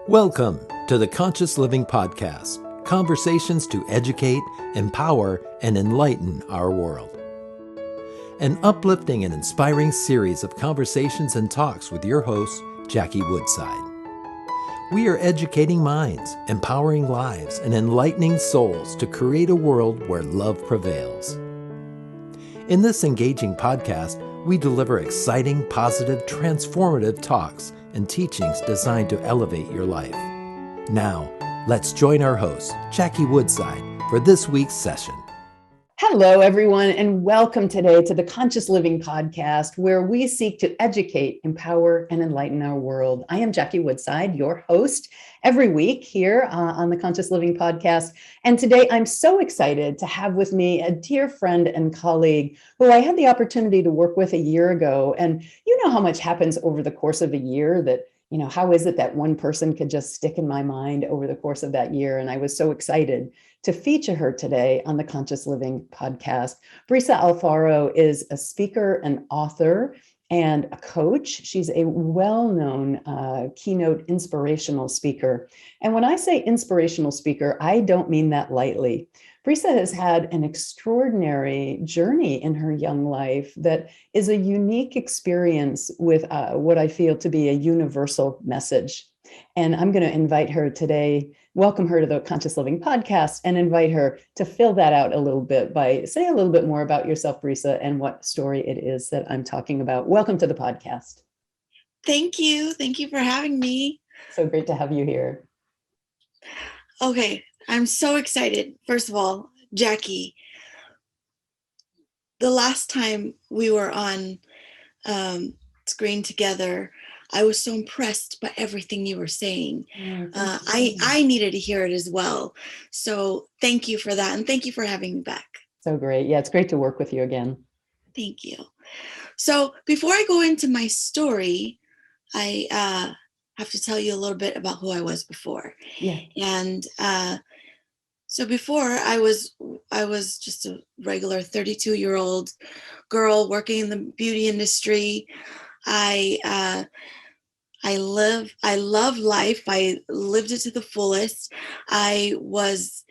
Welcome to the Conscious Living Podcast, conversations to educate, empower, and enlighten our world. An uplifting and inspiring series of conversations and talks with your host, Jackie Woodside. We are educating minds, empowering lives, and enlightening souls to create a world where love prevails. In this engaging podcast, we deliver exciting, positive, transformative talks and teachings designed to elevate your life. Now, let's join our host, Jackie Woodside, for this week's session. Hello, everyone, and welcome today to the Conscious Living Podcast, where we seek to educate, empower, and enlighten our world. I am Jackie Woodside, your host every week here on the Conscious Living Podcast. And today I'm so excited to have with me a dear friend and colleague who I had the opportunity to work with a year ago. And you know how much happens over the course of a year that, how is it that one person could just stick in my mind over the course of that year? And I was so excited to feature her today on the Conscious Living Podcast. Brisa Alfaro is a speaker, an author, and a coach. She's a well-known keynote inspirational speaker. And when I say inspirational speaker, I don't mean that lightly. Brisa has had an extraordinary journey in her young life that is a unique experience with what I feel to be a universal message. And I'm going to invite her today, welcome her to the Conscious Living Podcast, and invite her to fill that out a little bit by say a little bit more about yourself, Brisa, and what story it is that I'm talking about. Welcome to the podcast. Thank you. Thank you for having me. So great to have you here. Okay, I'm so excited. First of all, Jackie, the last time we were on screen together, I was so impressed by everything you were saying. I needed to hear it as well. So thank you for that. And thank you for having me back. So great. Yeah, it's great to work with you again. Thank you. So before I go into my story, I have to tell you a little bit about who I was before. Yeah. And so before I was just a regular 32-year-old girl working in the beauty industry. I love life. I lived it to the fullest. I was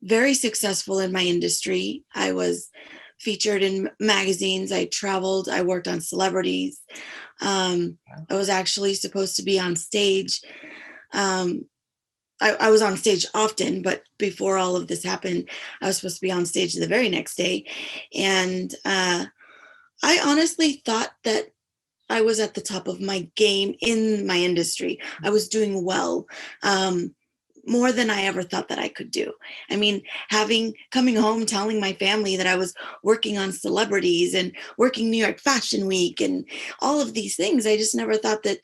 very successful in my industry. I was featured in magazines. I traveled. I worked on celebrities. I was actually supposed to be on stage. I was on stage often, but before all of this happened, I was supposed to be on stage the very next day. And I honestly thought that I was at the top of my game in my industry. I was doing well, more than I ever thought that I could do. I mean, coming home, telling my family that I was working on celebrities and working New York Fashion Week and all of these things, I just never thought that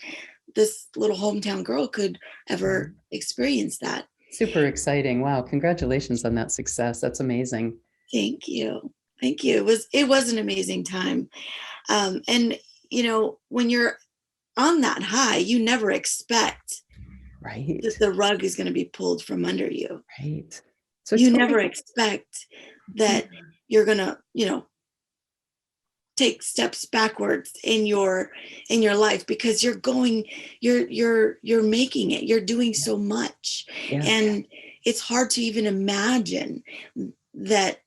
this little hometown girl could ever experience that. Super exciting. Wow. Congratulations on that success. That's amazing. Thank you. Thank you. It was an amazing time. And when you're on that high, you never expect that the rug is going to be pulled from under you. Right. So you never expect that you're going to, take steps backwards in your life because you're making it, you're doing so much. Yeah. And it's hard to even imagine that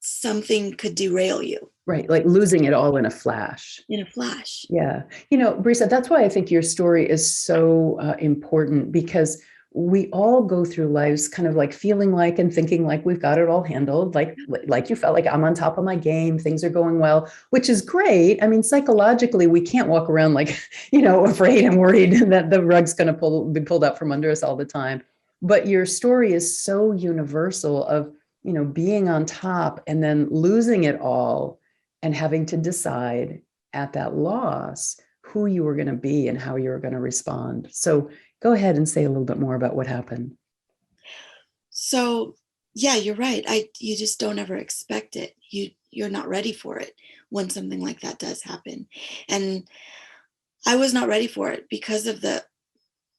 something could derail you. Right. Like losing it all in a flash. In a flash. Yeah. Brisa, that's why I think your story is so important, because we all go through lives kind of like feeling like and thinking like we've got it all handled. Like you felt like I'm on top of my game. Things are going well, which is great. I mean, psychologically, we can't walk around like, afraid and worried that the rug's going to be pulled out from under us all the time. But your story is so universal of, being on top and then losing it all and having to decide at that loss who you were going to be and how you were going to respond. So go ahead and say a little bit more about what happened. So, yeah, you're right. You just don't ever expect it. You're not ready for it when something like that does happen. And I was not ready for it because of the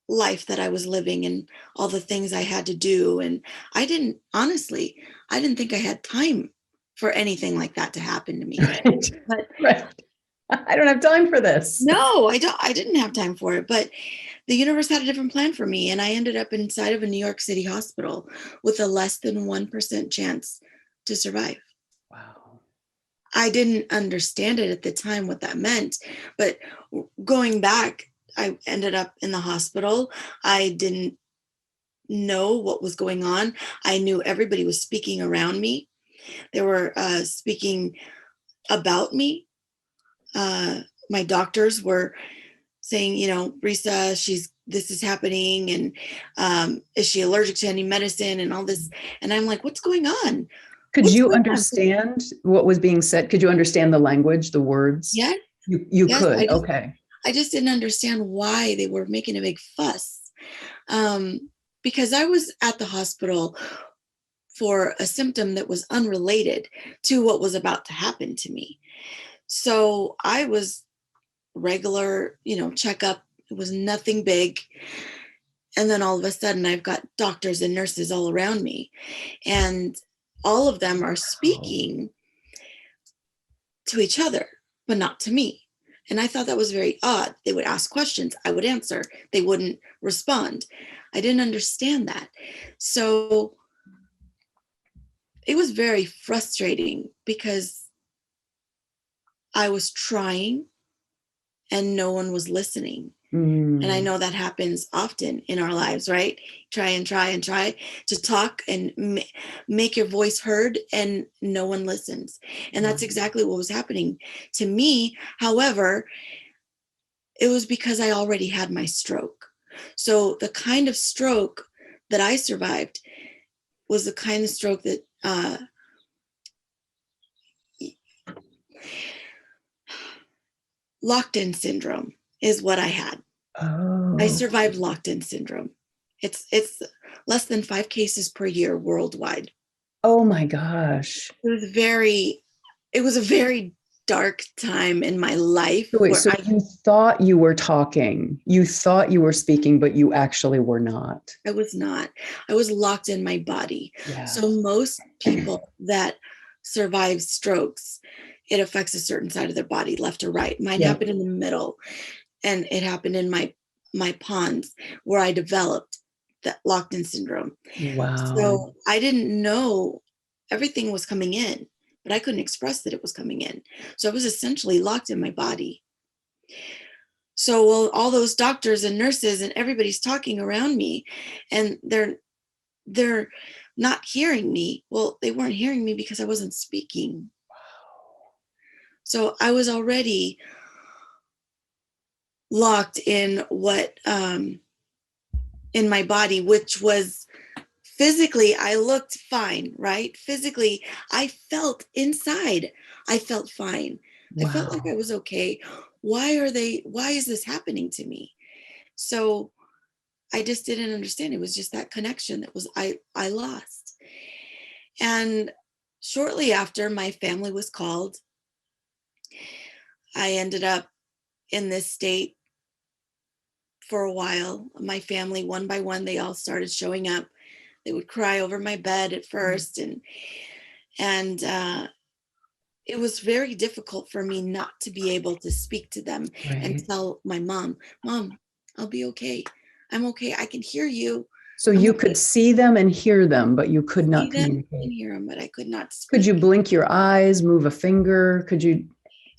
life that I was living and all the things I had to do. And I didn't think I had time for anything like that to happen to me. Right. But right. I don't have time for this. No, I didn't have time for it, but the universe had a different plan for me. And I ended up inside of a New York City hospital with a less than 1% chance to survive. Wow. I didn't understand it at the time what that meant, but going back, I ended up in the hospital. I didn't know what was going on. I knew everybody was speaking around me. They were speaking about me. My doctors were saying, Brisa, this is happening, and is she allergic to any medicine and all this? And I'm like, what's going on? Could What's you going on? understand what was being said? Could you understand the language, the words? Yes. You Yes, could. Okay. I just didn't understand why they were making a big fuss. Because I was at the hospital for a symptom that was unrelated to what was about to happen to me. So I was regular, checkup. It was nothing big. And then all of a sudden I've got doctors and nurses all around me, and all of them are speaking to each other, but not to me. And I thought that was very odd. They would ask questions, I would answer, they wouldn't respond. I didn't understand that. So it was very frustrating because I was trying and no one was listening. And I know that happens often in our lives, right? Try and try and try to talk and make your voice heard, and no one listens. And that's exactly what was happening to me. However, it was because I already had my stroke. So the kind of stroke that I survived was the kind of stroke that locked-in syndrome is what I had. Oh. I survived locked-in syndrome. It's less than 5 cases per year worldwide. Oh my gosh. It was a very dark time in my life. Wait, so you thought you were talking, you thought you were speaking, but you actually were not. I was not. I was locked in my body. Yeah. So most people that survive strokes, it affects a certain side of their body, left or right. Mine happened in the middle, and it happened in my pons, where I developed that locked-in syndrome. Wow. So I didn't know everything was coming in, but I couldn't express that it was coming in. So I was essentially locked in my body. So all those doctors and nurses and everybody's talking around me, and they're not hearing me. Well, they weren't hearing me because I wasn't speaking. So I was already locked in in my body, which was physically, I looked fine, right? Physically, I felt inside, I felt fine. Wow. I felt like I was okay. Why is this happening to me? So I just didn't understand. It was just that connection that was, I lost. And shortly after, my family was called. I ended up in this state for a while. My family, one by one, they all started showing up. They would cry over my bed at first, and it was very difficult for me not to be able to speak to them and tell my mom, I'll be okay. I'm okay. I can hear you. So you could see them and hear them, but you could not communicate. I can hear them, but I could not speak. Could you blink your eyes, move a finger? Could you?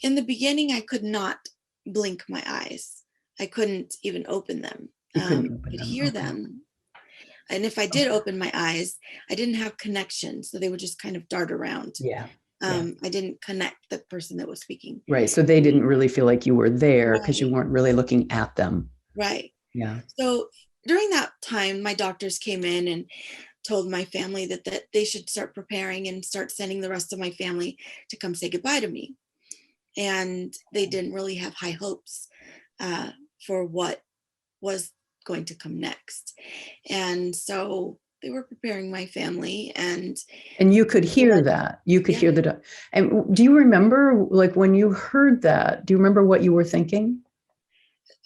In the beginning, I could not blink my eyes. I couldn't even open them. I could hear them. And if I did open my eyes, I didn't have connection. So they would just kind of dart around. I didn't connect the person that was speaking. Right. So they didn't really feel like you were there because you weren't really looking at them. Right. Yeah. So during that time, my doctors came in and told my family that they should start preparing and start sending the rest of my family to come say goodbye to me. And they didn't really have high hopes for what was going to come next. And so they were preparing my family, and you could hear that. You could hear the. And do you remember, like, when you heard that, do you remember what you were thinking?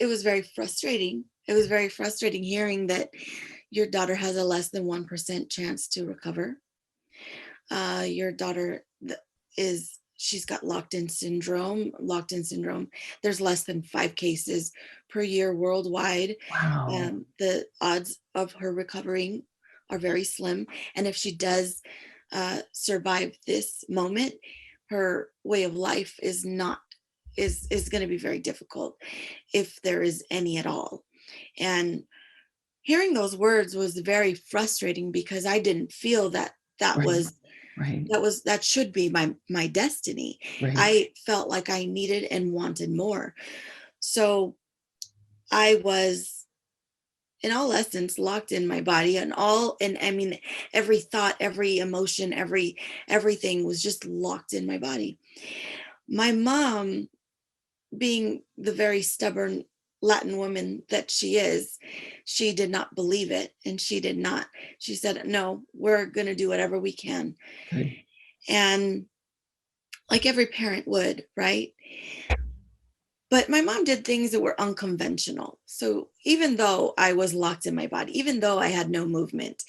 It was very frustrating. It was very frustrating hearing that your daughter has a less than 1% chance to recover. Your daughter is she's got locked-in syndrome. There's less than 5 cases per year worldwide. Wow. The odds of her recovering are very slim. And if she does survive this moment, her way of life is going to be very difficult, if there is any at all. And hearing those words was very frustrating, because I didn't feel that Right. Right. that should be my destiny. Right. I felt like I needed and wanted more. So I was, in all essence, locked in my body, and I mean, every thought, every emotion, everything was just locked in my body. My mom, being the very stubborn Latin woman that she is, she did not believe it. And she said, no, we're going to do whatever we can. Good. And like every parent would, right? But my mom did things that were unconventional. So even though I was locked in my body, even though I had no movement,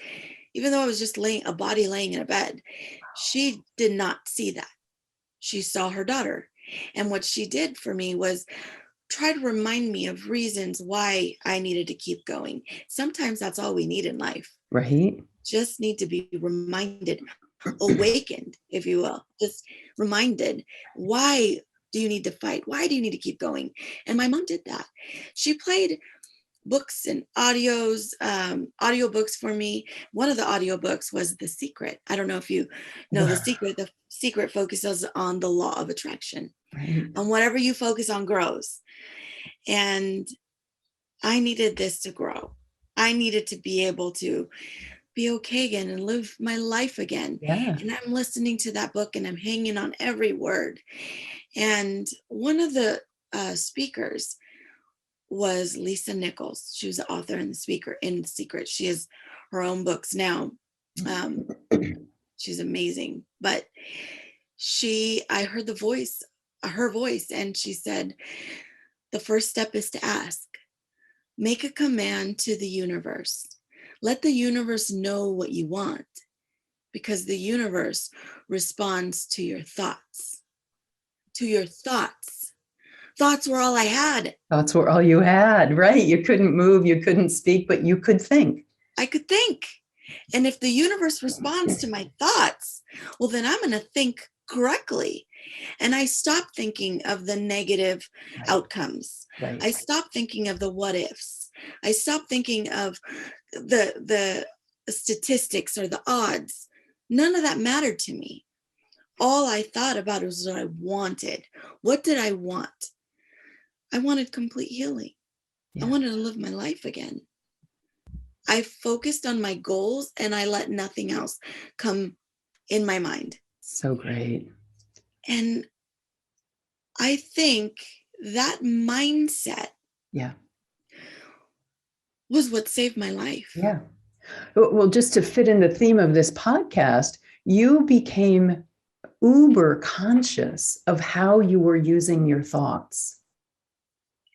even though I was just a body laying in a bed, she did not see that. She saw her daughter. And what she did for me was try to remind me of reasons why I needed to keep going. Sometimes that's all we need in life. Right. Just need to be reminded, awakened, if you will, just reminded, why do you need to fight? Why do you need to keep going? And my mom did that. She played books and audiobooks for me. One of the audiobooks was The Secret. I don't know if you know The Secret. The Secret focuses on the law of attraction. Right. And whatever you focus on grows. And I needed this to grow. I needed to be able to be okay again and live my life again. Yeah. And I'm listening to that book and I'm hanging on every word. And one of the speakers was Lisa Nichols. She was the author and the speaker in The Secret. She has her own books now. She's amazing. But I heard her voice, and she said, the first step is to ask. Make a command to the universe. Let the universe know what you want, because the universe responds to your thoughts. To your thoughts. Thoughts were all I had. Thoughts were all you had, right? You couldn't move, you couldn't speak, but you could think. I could think. And if the universe responds to my thoughts, well, then I'm going to think correctly. And I stopped thinking of the negative outcomes. Right. I stopped thinking of the what ifs. I stopped thinking of the statistics or the odds. None of that mattered to me. All I thought about was what I wanted. What did I want? I wanted complete healing. Yeah. I wanted to live my life again. I focused on my goals and I let nothing else come in my mind. So great. And I think that mindset was what saved my life. Yeah. Well, just to fit in the theme of this podcast, you became uber conscious of how you were using your thoughts,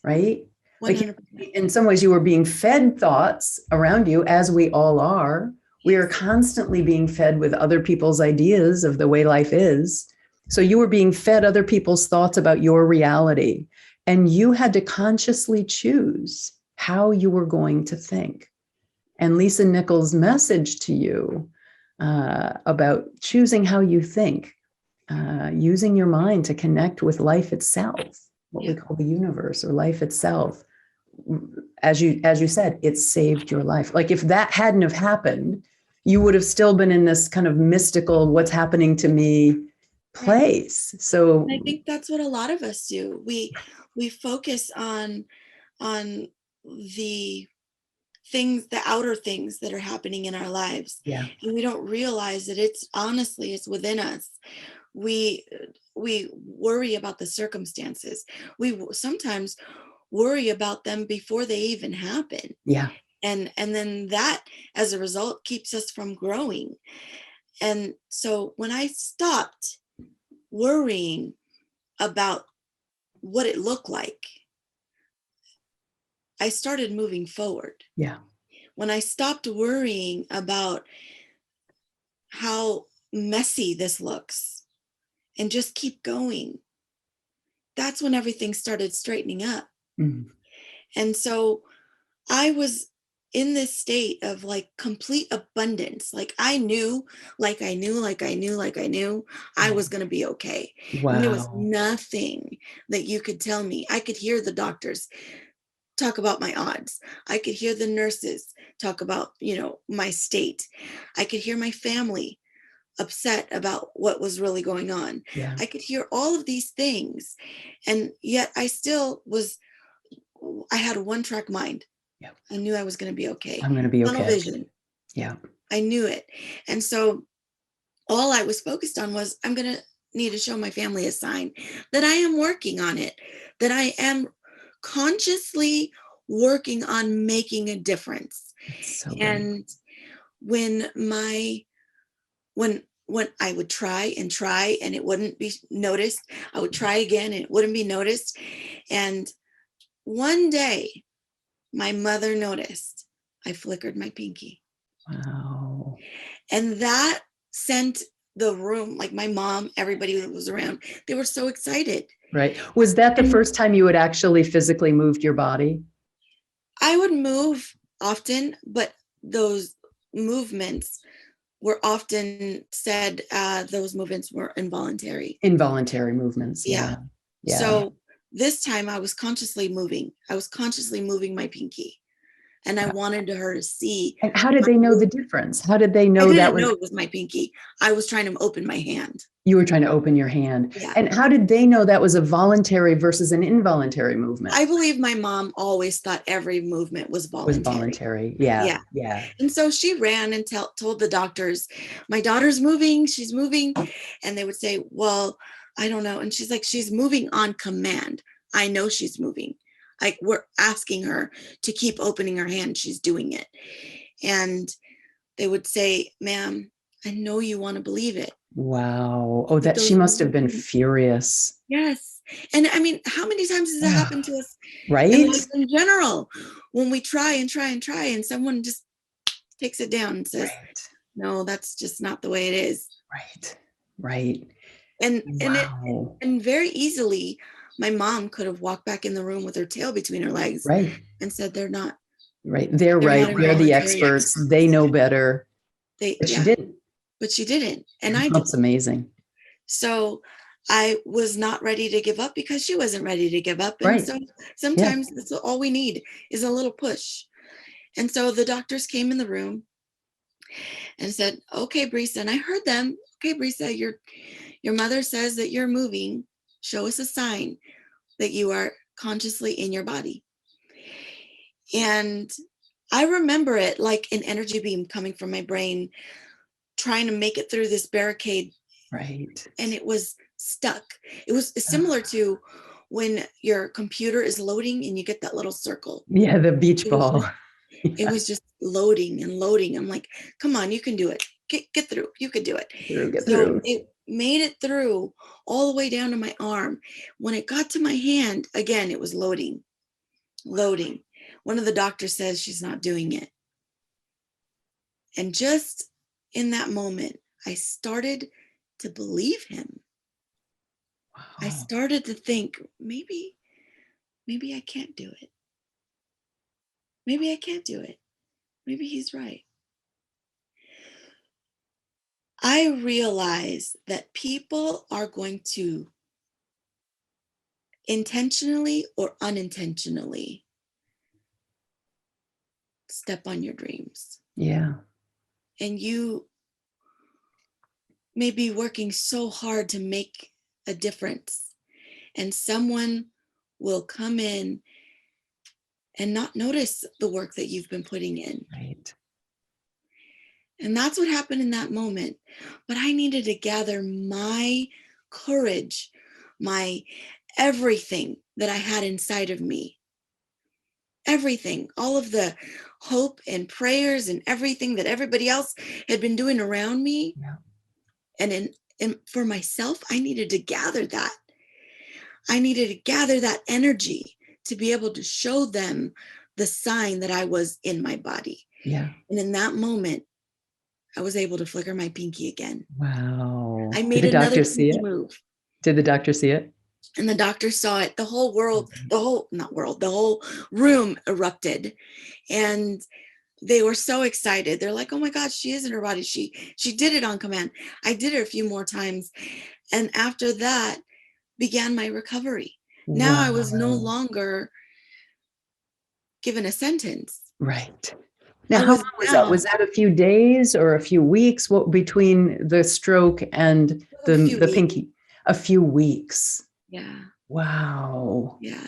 right? 100%. Like in some ways you were being fed thoughts around you, as we all are. We are constantly being fed with other people's ideas of the way life is. So you were being fed other people's thoughts about your reality, and you had to consciously choose how you were going to think. And Lisa Nichols' message to you about choosing how you think, using your mind to connect with life itself, what we call the universe or life itself. As you said, it saved your life. Like if that hadn't have happened, you would have still been in this kind of mystical, what's happening to me place. So I think that's what a lot of us do. We focus on the things, the outer things that are happening in our lives. Yeah. And we don't realize that it's within us. We worry about the circumstances. We sometimes worry about them before they even happen. Yeah. And then that, as a result, keeps us from growing. And so when I stopped worrying about what it looked like, I started moving forward. Yeah. When I stopped worrying about how messy this looks and just keep going, that's when everything started straightening up. Mm. And so I was in this state of like complete abundance. Like I knew I was going to be okay. And there was Wow. nothing that you could tell me. I could hear the doctors talk about my odds. I could hear the nurses talk about, my state. I could hear my family upset about what was really going on. Yeah. I could hear all of these things. And yet I had a one-track mind. Yeah. I knew I was going to be okay. I'm going to be Tunnel okay. vision. Yeah. I knew it. And so all I was focused on was, I'm going to need to show my family a sign that I am working on it, that I am consciously working on making a difference. That's so great. And when I would try and it wouldn't be noticed, I would try again and it wouldn't be noticed. And one day my mother noticed I flickered my pinky. Wow. And that sent the room, like my mom, everybody that was around, they were so excited. Right. Was that the first time you had actually physically moved your body? I would move often, but those movements were often said, those movements were involuntary. Involuntary movements. Yeah. Yeah. So this time I was consciously moving. I was consciously moving my pinky. And I wanted her to see. And how did they know the difference? How did they know I that didn't know it was my pinky. I was trying to open my hand. you were trying to open your hand? Yeah. And how did they know that was a voluntary versus an involuntary movement? I believe my mom always thought every movement was voluntary. Was voluntary. Yeah. Yeah. Yeah. And so she ran and told the doctors, my daughter's moving, she's moving. And they would say, well, I don't know. And she's like, she's moving on command. I know she's moving. Like we're asking her to keep opening her hand. She's doing it. And they would say, ma'am, I know you want to believe it. Wow. Oh, that she must have been furious. Yes. And I mean, how many times has that happened to us? Right. In general, when we try and someone just takes it down and says, no, that's just not the way it is. Right. Right. And wow. and very easily, my mom could have walked back in the room with her tail between her legs and said, they're not. Right. They're right. They're the experts. They know better. But she didn't. But she didn't. And I did. That's amazing. So I was not ready to give up because she wasn't ready to give up. And so sometimes that's all we need is a little push. And so the doctors came in the room and said, okay, Brisa. And I heard them. Okay, Brisa, your mother says that you're moving. Show us a sign that you are consciously in your body. And I remember it like an energy beam coming from my brain, trying to make it through this barricade. Right. And it was stuck. It was similar to when your computer is loading and you get that little circle. Yeah, the beach ball. It was just loading and loading. I'm like, come on, you can do it. Get through. You can do it. Get through. It made it through all the way down to my arm. When it got to my hand, again, it was loading. One of the doctors says she's not doing it. And just in that moment, I started to believe him. Wow. I started to think, maybe I can't do it. Maybe I can't do it. Maybe he's right. I realize that people are going to intentionally or unintentionally step on your dreams. Yeah. And you may be working so hard to make a difference, and someone will come in and not notice the work that you've been putting in. Right. And that's what happened in that moment. But I needed to gather my courage, my everything that I had inside of me. Everything, all of the hope and prayers and everything that everybody else had been doing around me. Yeah. And for myself, I needed to gather that. I needed to gather that energy to be able to show them the sign that I was in my body. Yeah. And in that moment, I was able to flicker my pinky again. Wow. I Did made the another doctor see pinky it? move. Did the doctor see it? And the doctor saw it. The whole world, the whole room erupted. And they were so excited. They're like, oh my God, she is in her body. She did it on command. I did it a few more times. And after that began my recovery. Now I was no Wow. longer given a sentence. Right. Now, I how was long was that? now Was that a few days or a few weeks? What between the stroke and a few the weeks. pinky? A few weeks. Yeah. Wow. Yeah.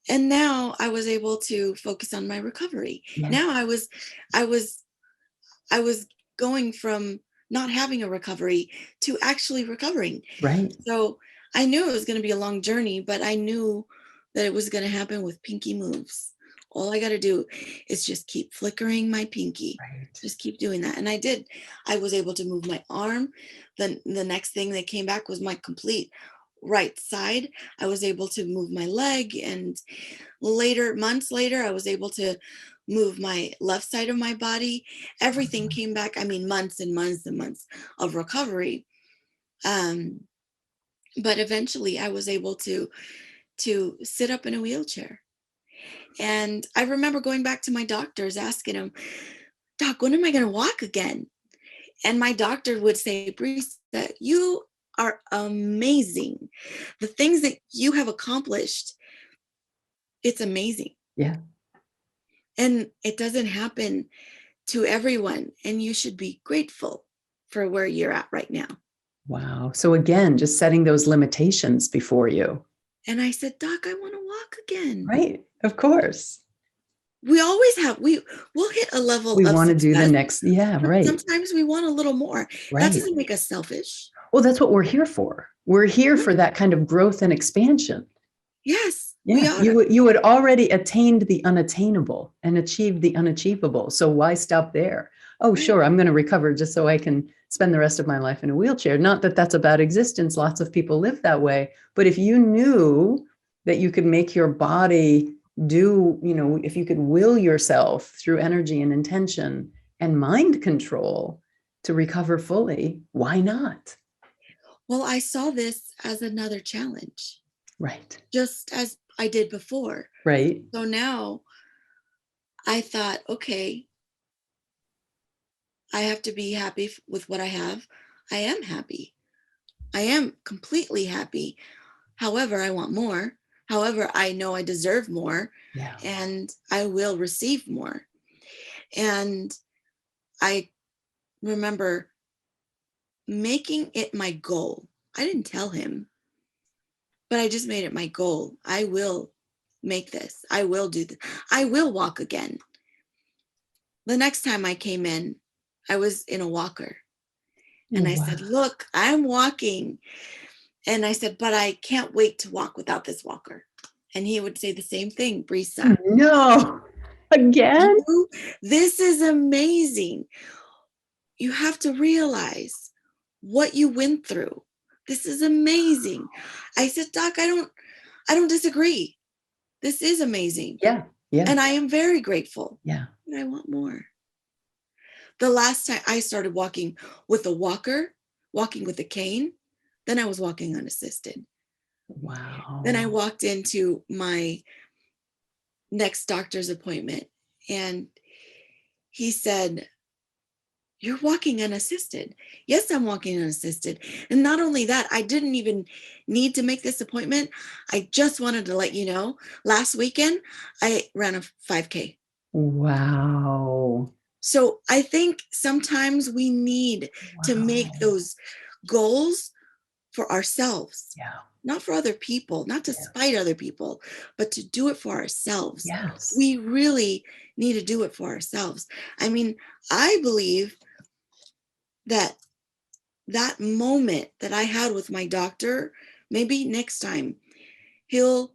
And now I was able to focus on my recovery. Yeah. Now I was going from not having a recovery to actually recovering. Right. So I knew it was going to be a long journey, but I knew that it was going to happen with pinky moves. All I got to do is just keep flickering my pinky. Right. Just keep doing that. And I did. I was able to move my arm. Then the next thing that came back was my complete right side. I was able to move my leg. And months later, I was able to move my left side of my body. Everything came back. I mean, months and months and months of recovery. But eventually I was able to sit up in a wheelchair. And I remember going back to my doctors, asking him, Doc, when am I going to walk again? And my doctor would say, Brisa, you are amazing. The things that you have accomplished, it's amazing. Yeah. And it doesn't happen to everyone. And you should be grateful for where you're at right now. Wow. So again, just setting those limitations before you. And I said, Doc, I want to walk again. Right. Of course. We always have, we'll hit a level We of want to do the success, next. Yeah. but Right. sometimes we want a little more. Right. That doesn't make us selfish. Well, that's what we're here for. We're here for that kind of growth and expansion. Yes, Yeah, we are. you had already attained the unattainable and achieved the unachievable. So why stop there? Oh, sure, I'm going to recover just so I can spend the rest of my life in a wheelchair. Not that that's a bad existence. Lots of people live that way. But if you knew that you could make your body do, if you could will yourself through energy and intention and mind control to recover fully, why not? Well, I saw this as another challenge. Right. Just as I did before. Right. So now I thought, okay, I have to be happy with what I have. I am happy. I am completely happy. However, I want more. However, I know I deserve more. Yeah. And I will receive more. And I remember making it my goal. I didn't tell him, but I just made it my goal. I will make this. I will do this. I will walk again. The next time I came in, I was in a walker. And I said, look, I'm walking. And I said, but I can't wait to walk without this walker. And he would say the same thing, Brisa. No, again? This is amazing. You have to realize what you went through. This is amazing. I said, Doc, I don't disagree. This is amazing. Yeah. Yeah. And I am very grateful. Yeah. But I want more. The last time I started walking with a walker, walking with a cane, then I was walking unassisted. Wow. Then I walked into my next doctor's appointment and he said, you're walking unassisted. Yes, I'm walking unassisted. And not only that, I didn't even need to make this appointment. I just wanted to let you know, last weekend, I ran a 5K. Wow. So I think sometimes we need to make those goals for ourselves. Yeah. Not for other people, not to spite other people, but to do it for ourselves. Yes. We really need to do it for ourselves. I mean, I believe that moment that I had with my doctor, maybe next time he'll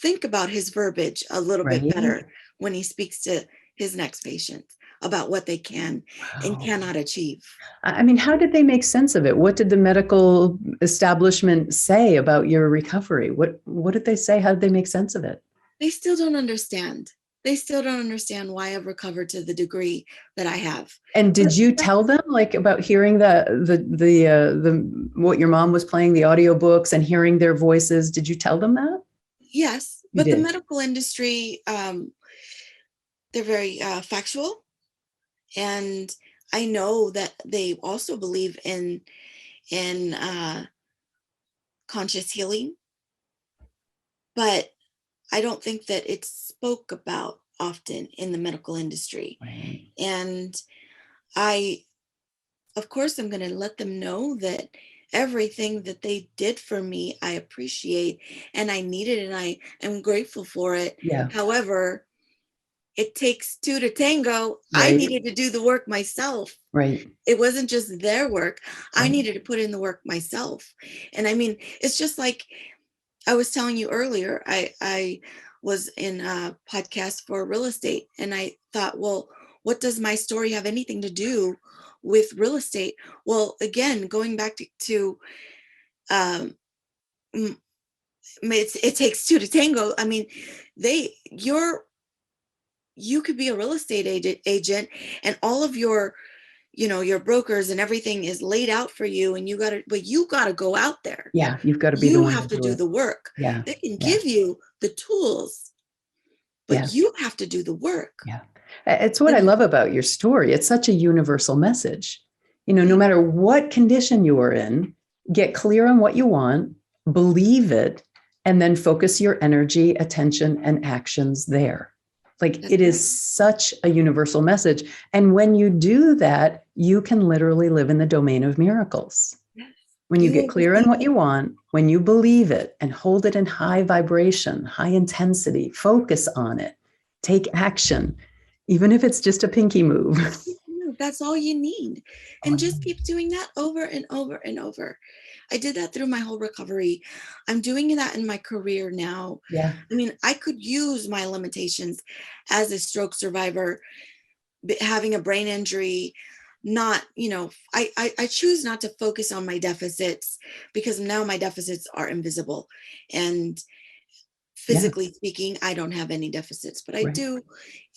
think about his verbiage a little bit better when he speaks to his next patient about what they can and cannot achieve. I mean, how did they make sense of it? What did the medical establishment say about your recovery? What did they say? How did they make sense of it? They still don't understand. they still don't understand why I've recovered to the degree that I have. And did you tell them like about hearing the what your mom was playing, the audiobooks, and hearing their voices? Did you tell them that? Yes, You but the did. medical industry, they're very factual, and I know that they also believe in conscious healing, but I don't think that it's spoke about often in the medical industry. Right. And I, of course, I'm going to let them know that everything that they did for me, I appreciate and I need it and I am grateful for it. Yeah. However, it takes two to tango. I Right. needed to do the work myself. Right. It wasn't just their work. I Right. needed to put in the work myself. And I mean, it's just like I was telling you earlier, I was in a podcast for real estate, and I thought, well, what does my story have anything to do with real estate? Well, again, going back to um, it takes two to tango. I mean, you could be a real estate agent, and all of your your brokers and everything is laid out for you, and you gotta go out there. Yeah. You've got to be the You one have to to do do it. the work. Yeah. They can Yeah. give you the tools, but Yeah. you have to do the work. Yeah. It's what I love about your story. It's such a universal message. No matter what condition you are in, get clear on what you want, believe it, and then focus your energy, attention, and actions there. Like That's it is such a universal message. And when you do that, you can literally live in the domain of miracles. yes. When you You get will clear on receive what it. you want, when you believe it and hold it in high vibration, high intensity, focus on it, take action, even if it's just a pinky move. That's all you need. And just keep doing that over and over and over. I did that through my whole recovery. I'm doing that in my career now. Yeah. I mean, I could use my limitations as a stroke survivor, having a brain injury, not, I choose not to focus on my deficits because now my deficits are invisible. And physically speaking, I don't have any deficits, but I Right. do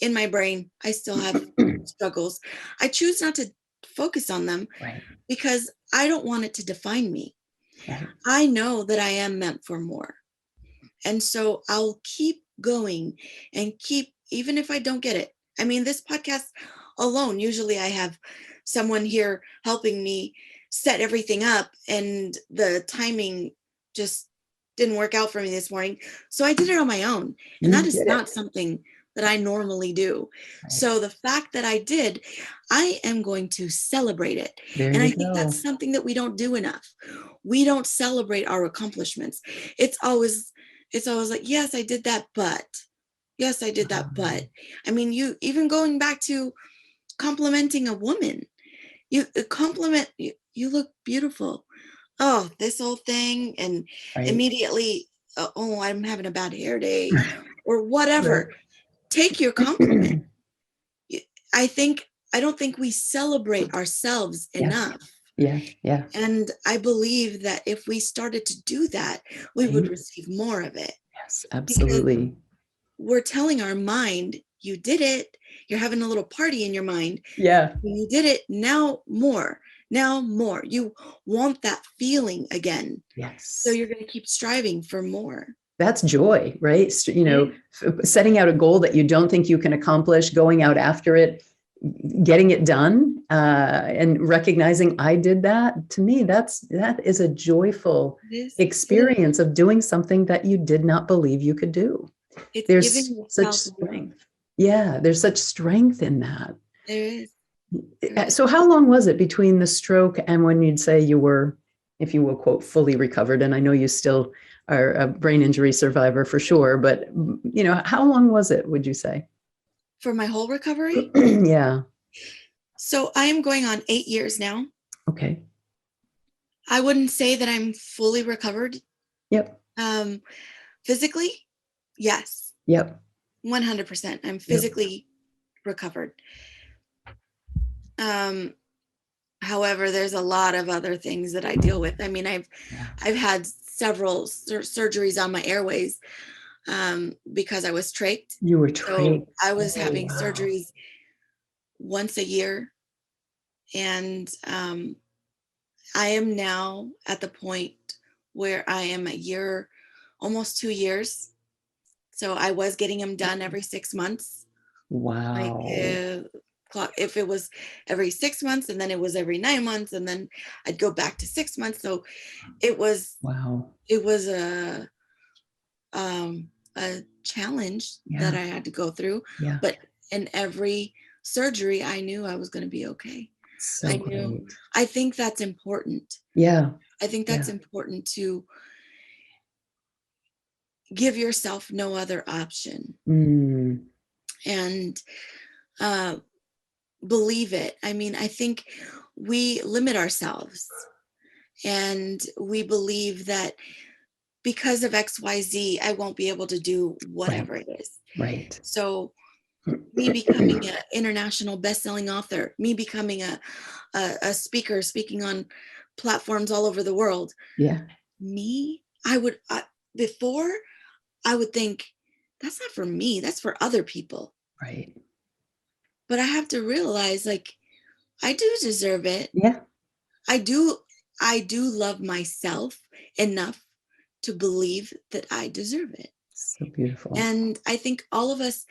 in my brain. I still have struggles. I choose not to focus on them Right. because I don't want it to define me. Right. I know that I am meant for more. And so I'll keep going and keep, even if I don't get it. I mean, this podcast alone, usually I have someone here helping me set everything up, and the timing just didn't work out for me this morning. So I did it on my own. And that is not something that I normally do. Right. So the fact that I did, I am going to celebrate it. There And you I think go. that's something that we don't do enough. We don't celebrate our accomplishments. It's always like, yes, I did that, but yes, I did that, but I mean, you even going back to complimenting a woman, you compliment, you look beautiful. Oh, this whole thing. And Right. immediately, oh, I'm having a bad hair day or whatever. Right. Take your compliment. I don't think we celebrate ourselves enough. Yeah. Yeah. And I believe that if we started to do that, we would receive more of it. Yes, absolutely. Because we're telling our mind, you did it. You're having a little party in your mind. Yeah. You did it. Now more. Now more. You want that feeling again. Yes. So you're going to keep striving for more. That's joy, right? Setting out a goal that you don't think you can accomplish, going out after it, getting it done, and recognizing I did that. To me, that is a joyful experience of doing something that you did not believe you could do. There's such strength. Yeah, there's such strength in that. There is. So how long was it between the stroke and when you'd say you were, if you will, quote, fully recovered? And I know you still are a brain injury survivor for sure, but how long was it, would you say? For my whole recovery? Yeah. So I am going on 8 years now. Okay. I wouldn't say that I'm fully recovered. Yep. Physically, yes. Yep. 100%. I'm physically recovered. However, there's a lot of other things that I deal with. I mean, I've had several surgeries on my airways. because I was trached. You were So trached. I was having Wow. surgeries once a year. And I am now at the point where I am a year, almost 2 years. So I was getting them done every 6 months. Like Wow. if it was every 6 months, and then it was every 9 months, and then I'd go back to 6 months. So it was Wow. a challenge Yeah. that I had to go through. Yeah. But in every surgery, I knew I was going to be okay. So I great. knew. I think that's important. Yeah. I think that's Yeah. important to give yourself no other option Mm. and believe it. I mean, I think we limit ourselves and we believe that because of XYZ, I won't be able to do whatever Right. it is. Right. So me becoming an international best-selling author, me becoming a speaker, speaking on platforms all over the world. Yeah. Before I would think, that's not for me, that's for other people. Right. But I have to realize, like, I do deserve it. Yeah. I do love myself enough to believe that I deserve it. So beautiful. And I think all of us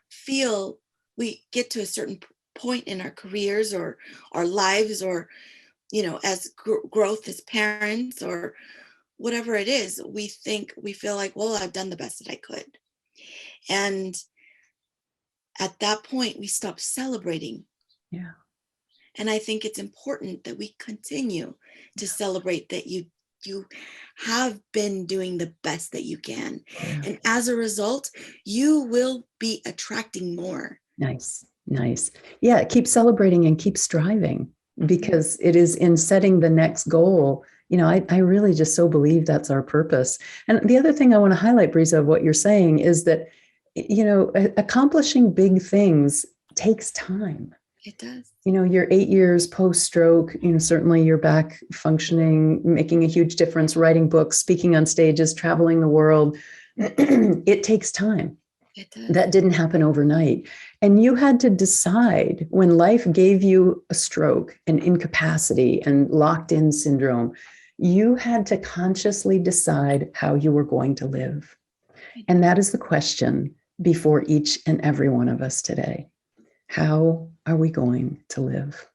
feel we get to a certain point in our careers or our lives, or, as growth as parents or whatever it is, we feel like, well, I've done the best that I could. And at that point, we stop celebrating. Yeah. And I think it's important that we continue to celebrate that you have been doing the best that you can. Yeah. And as a result, you will be attracting more. Nice. Nice. Yeah. Keep celebrating and keep striving, because it is in setting the next goal. I really just so believe that's our purpose. And the other thing I want to highlight, Brisa, of what you're saying is that, accomplishing big things takes time. It does. You're 8 years post-stroke, certainly you're back functioning, making a huge difference, writing books, speaking on stages, traveling the world. It takes time. It does. That didn't happen overnight. And you had to decide, when life gave you a stroke and incapacity and locked in syndrome, you had to consciously decide how you were going to live. And that is the question before each and every one of us today. How are we going to live?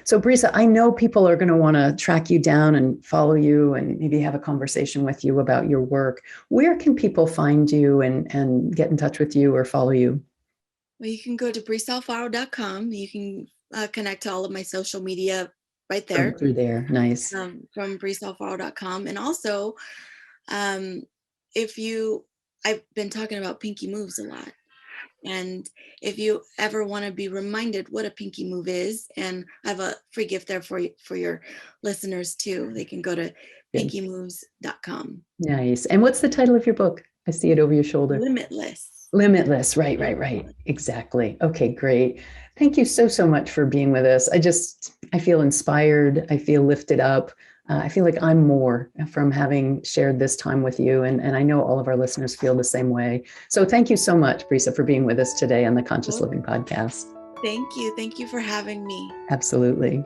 So, Brisa, I know people are going to want to track you down and follow you and maybe have a conversation with you about your work. Where can people find you and get in touch with you or follow you? Well, you can go to BrisaAlfaro.com. You can connect to all of my social media right there. Through there. Nice. From BrisaAlfaro.com. And also, I've been talking about pinky moves a lot. And if you ever want to be reminded what a pinky move is, and I have a free gift there for your listeners too. They can go to pinkymoves.com. Nice. And what's the title of your book? I see it over your shoulder. Limitless. Limitless. Right. Exactly. Okay, great. Thank you so much for being with us. I feel inspired. I feel lifted up. I feel like I'm more from having shared this time with you. And I know all of our listeners feel the same way. So thank you so much, Brisa, for being with us today on the Conscious Living Podcast. Thank you. Thank you for having me. Absolutely.